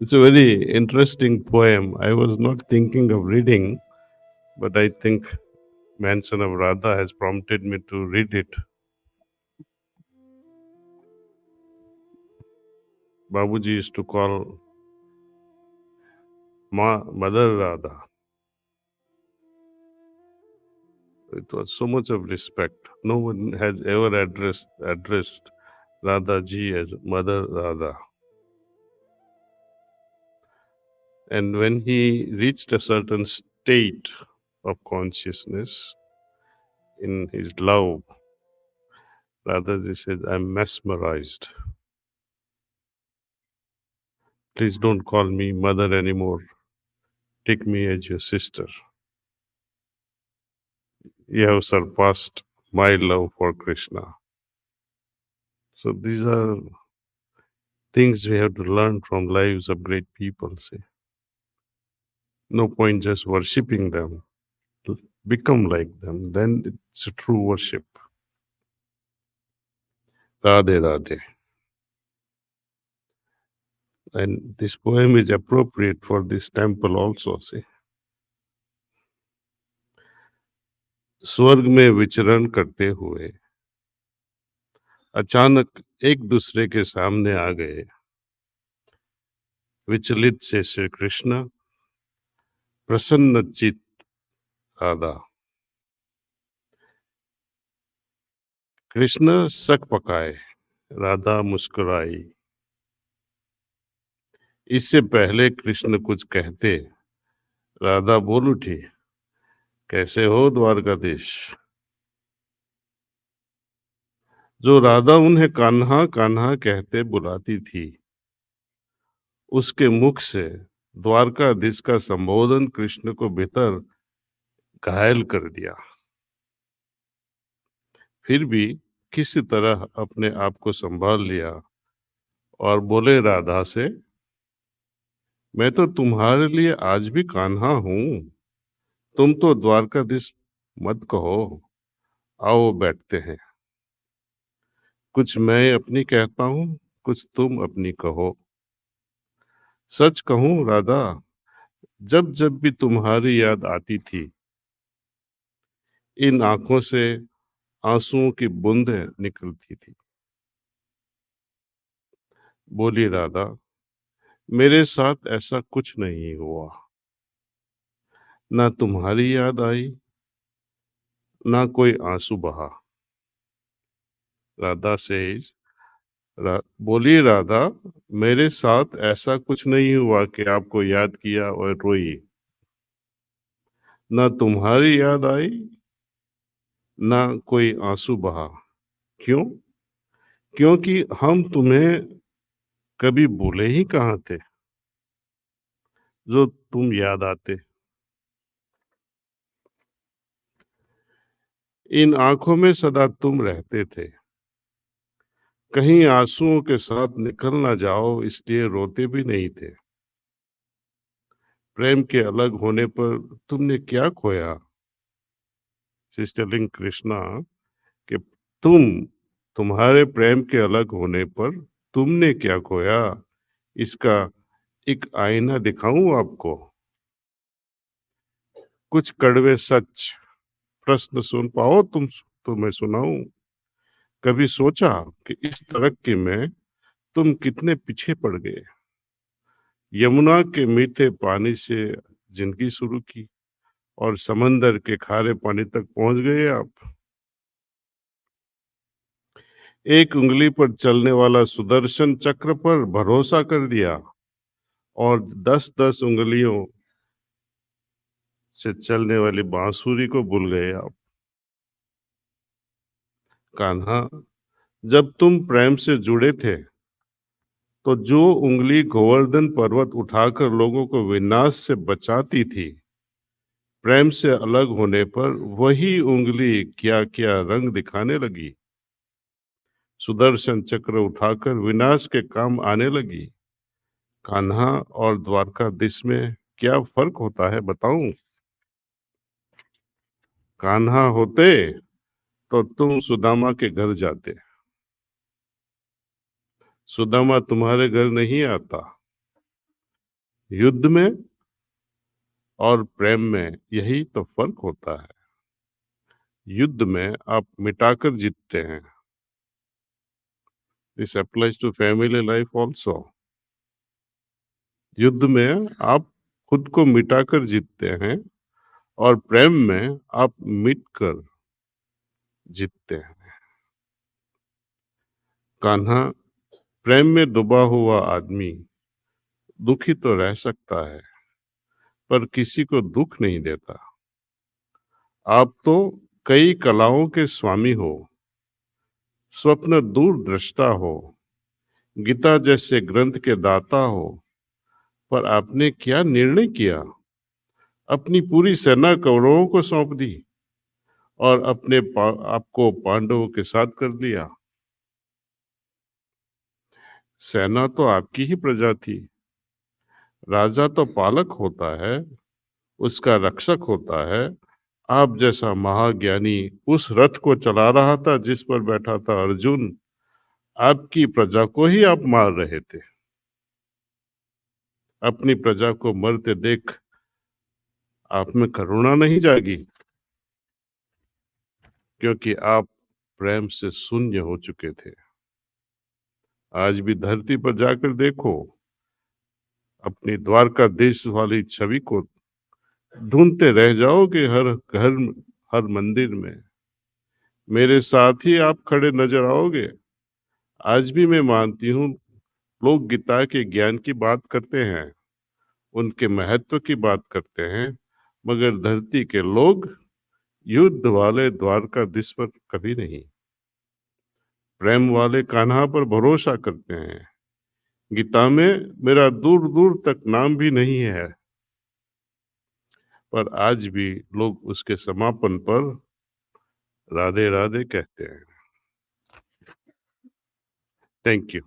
It's a very interesting poem. I was not thinking of reading, but I think Manson of Radha has prompted me to read it. Babuji used to call Mother Radha. It was so much of respect. No one has ever addressed Radha ji as Mother Radha. And when he reached a certain state of consciousness in his love, Radha ji said, I'm mesmerized. Please don't call me mother anymore. Take me as your sister. You have surpassed my love for Krishna. So these are things we have to learn from lives of great people. See, no point just worshipping them. Become like them. Then it's a true worship. Radhe Radhe. And this poem is appropriate for this temple also. See, स्वर्ग में विचरण करते हुए अचानक एक दूसरे के सामने आ गए विचलित से श्री कृष्ण प्रसन्न चित राधा कृष्ण सक पकाए राधा मुस्कुराई इससे पहले कृष्ण कुछ कहते राधा बोल उठी कैसे हो द्वारकाधीश जो राधा उन्हें कान्हा कान्हा कहते बुलाती थी उसके मुख से द्वारकाधीश का संबोधन कृष्ण को भीतर घायल कर दिया फिर भी किसी तरह अपने आप को संभाल लिया और बोले राधा से मैं तो तुम्हारे लिए आज भी कान्हा हूं तुम तो द्वारकाधीश मत कहो आओ बैठते हैं कुछ मैं अपनी कहता हूं कुछ तुम अपनी कहो सच कहूं राधा जब जब भी तुम्हारी याद आती थी इन आंखों से आंसुओं की बूंदें निकलती थी बोली राधा मेरे साथ ऐसा कुछ नहीं हुआ ना तुम्हारी याद आई ना कोई आंसू बहा राधा से बोली राधा मेरे साथ ऐसा कुछ नहीं हुआ कि आपको याद किया और रोई ना तुम्हारी याद आई ना कोई आंसू बहा क्यों क्योंकि हम तुम्हें कभी भूले ही कहाँ थे जो तुम याद आते इन आंखों में सदा तुम रहते थे कहीं आंसुओं के साथ निकल ना जाओ इसलिए रोते भी नहीं थे प्रेम के अलग होने पर तुमने क्या खोया टेलिंग कृष्णा कि तुम्हारे प्रेम के अलग होने पर तुमने क्या खोया इसका एक आईना दिखाऊं आपको कुछ कड़वे सच प्रश्न सुन पाओ तुम तो मैं सुनाऊं कभी सोचा कि इस तरक्की में तुम कितने पीछे पड़ गए यमुना के मीठे पानी से जिंदगी शुरू की और समंदर के खारे पानी तक पहुंच गए आप एक उंगली पर चलने वाला सुदर्शन चक्र पर भरोसा कर दिया और 10-10 उंगलियों से चलने वाली बांसुरी को भूल गए आप कान्हा जब तुम प्रेम से जुड़े थे तो जो उंगली गोवर्धन पर्वत उठाकर लोगों को विनाश से बचाती थी प्रेम से अलग होने पर वही उंगली क्या क्या रंग दिखाने लगी सुदर्शन चक्र उठाकर विनाश के काम आने लगी कान्हा और द्वारकाधीश में क्या फर्क होता है बताऊं कान्हा होते तो तुम सुदामा के घर जाते सुदामा तुम्हारे घर नहीं आता युद्ध में और प्रेम में यही तो फर्क होता है। युद्ध में आप मिटाकर जीतते हैं। This applies to family life also. युद्ध में आप खुद को मिटाकर जीतते हैं और प्रेम में आप मिटकर जीतते हैं। कान्हा, प्रेम में डूबा हुआ आदमी दुखी तो रह सकता है, पर किसी को दुख नहीं देता। आप तो कई कलाओं के स्वामी हो, स्वप्न दूरदृष्टा हो, गीता जैसे ग्रंथ के दाता हो, पर आपने क्या निर्णय किया? अपनी पूरी सेना कौरवों को सौंप दी और आपको पांडवों के साथ कर लिया। सेना तो आपकी ही प्रजा थी। राजा तो पालक होता है, उसका रक्षक होता है। आप जैसा महाज्ञानी उस रथ को चला रहा था जिस पर बैठा था अर्जुन। आपकी प्रजा को ही आप मार रहे थे। अपनी प्रजा को मरते देख आप में करुणा नहीं जागी, क्योंकि आप प्रेम से शून्य हो चुके थे। आज भी धरती पर जाकर देखो, अपनी द्वारका देश वाली छवि को ढूंढते रह जाओगे हर घर, हर मंदिर में। मेरे साथ ही आप खड़े नजर आओगे। आज भी मैं मानती हूँ, लोग गीता के ज्ञान की बात करते हैं, उनके महत्व की बात करते हैं, मगर धरती के लोग युद्ध वाले द्वारकाधीश पर कभी नहीं, प्रेम वाले कान्हा पर भरोसा करते हैं। गीता में मेरा दूर दूर तक नाम भी नहीं है, पर आज भी लोग उसके समापन पर राधे राधे कहते हैं। Thank you.